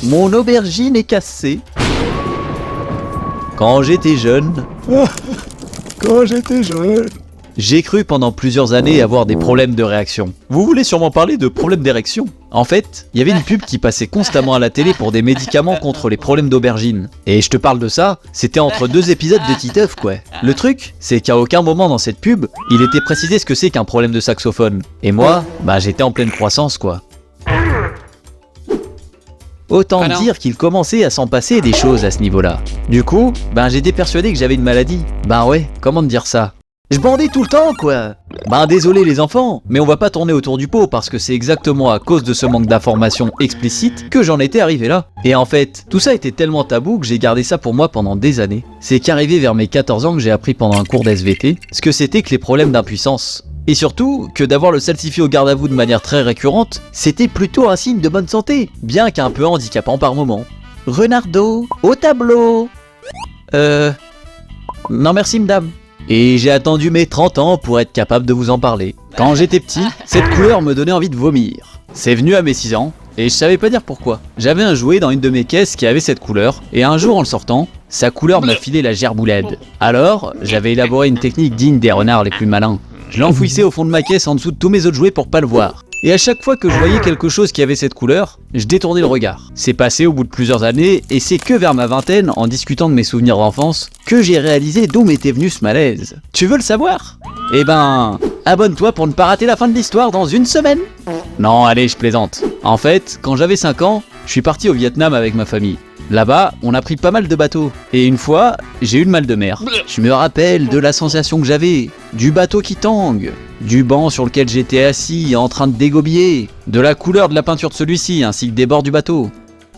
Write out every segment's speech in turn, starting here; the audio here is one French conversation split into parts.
Mon aubergine est cassée. Quand j'étais jeune, Quand j'étais jeune. j'ai cru pendant plusieurs années avoir des problèmes de réaction. Vous voulez sûrement parler de problèmes d'érection? En fait, il y avait une pub qui passait constamment à la télé pour des médicaments contre les problèmes d'aubergine. Et je te parle de ça, c'était entre 2 épisodes de Titeuf quoi. Le truc, c'est qu'à aucun moment dans cette pub, il était précisé ce que c'est qu'un problème de saxophone. Et moi, j'étais en pleine croissance quoi. Autant dire qu'il commençait à s'en passer des choses à ce niveau-là. Du coup, j'étais persuadé que j'avais une maladie. Ouais, comment te dire ça? Je bandais tout le temps, quoi. Désolé les enfants, mais on va pas tourner autour du pot parce que c'est exactement à cause de ce manque d'informations explicites que j'en étais arrivé là. Et en fait, tout ça était tellement tabou que j'ai gardé ça pour moi pendant des années. C'est qu'arrivé vers mes 14 ans que j'ai appris pendant un cours d'SVT ce que c'était que les problèmes d'impuissance. Et surtout, que d'avoir le salsifis au garde à vous de manière très récurrente, c'était plutôt un signe de bonne santé, bien qu'un peu handicapant par moment. Renardo, au tableau. Non merci madame. Et j'ai attendu mes 30 ans pour être capable de vous en parler. Quand j'étais petit, cette couleur me donnait envie de vomir. C'est venu à mes 6 ans, et je savais pas dire pourquoi. J'avais un jouet dans une de mes caisses qui avait cette couleur, et un jour en le sortant, sa couleur m'a filé la gerboulade. Alors, j'avais élaboré une technique digne des renards les plus malins. Je l'enfouissais au fond de ma caisse en dessous de tous mes autres jouets pour pas le voir. Et à chaque fois que je voyais quelque chose qui avait cette couleur, je détournais le regard. C'est passé au bout de plusieurs années, et c'est que vers ma vingtaine, en discutant de mes souvenirs d'enfance, que j'ai réalisé d'où m'était venu ce malaise. Tu veux le savoir? Abonne-toi pour ne pas rater la fin de l'histoire dans une semaine. Non, allez, je plaisante. En fait, quand j'avais 5 ans, je suis parti au Vietnam avec ma famille. Là-bas, on a pris pas mal de bateaux. Et une fois, j'ai eu le mal de mer. Je me rappelle de la sensation que j'avais, du bateau qui tangue, du banc sur lequel j'étais assis en train de dégobiller, de la couleur de la peinture de celui-ci ainsi que des bords du bateau.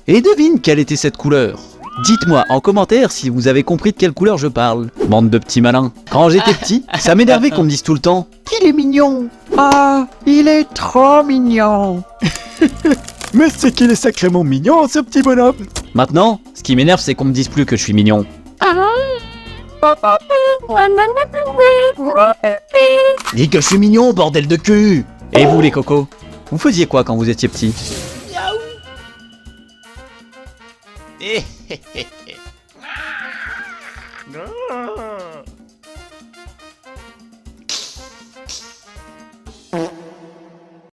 Et devine quelle était cette couleur? Dites-moi en commentaire si vous avez compris de quelle couleur je parle. Bande de petits malins. Quand j'étais petit, ça m'énervait qu'on me dise tout le temps « Qu'il est mignon !»« Ah, il est trop mignon !» Mais c'est qu'il est sacrément mignon, ce petit bonhomme. Maintenant, ce qui m'énerve, c'est qu'on me dise plus que je suis mignon. Dis que je suis mignon, bordel de cul! Et vous les cocos, vous faisiez quoi quand vous étiez petits? Miaou.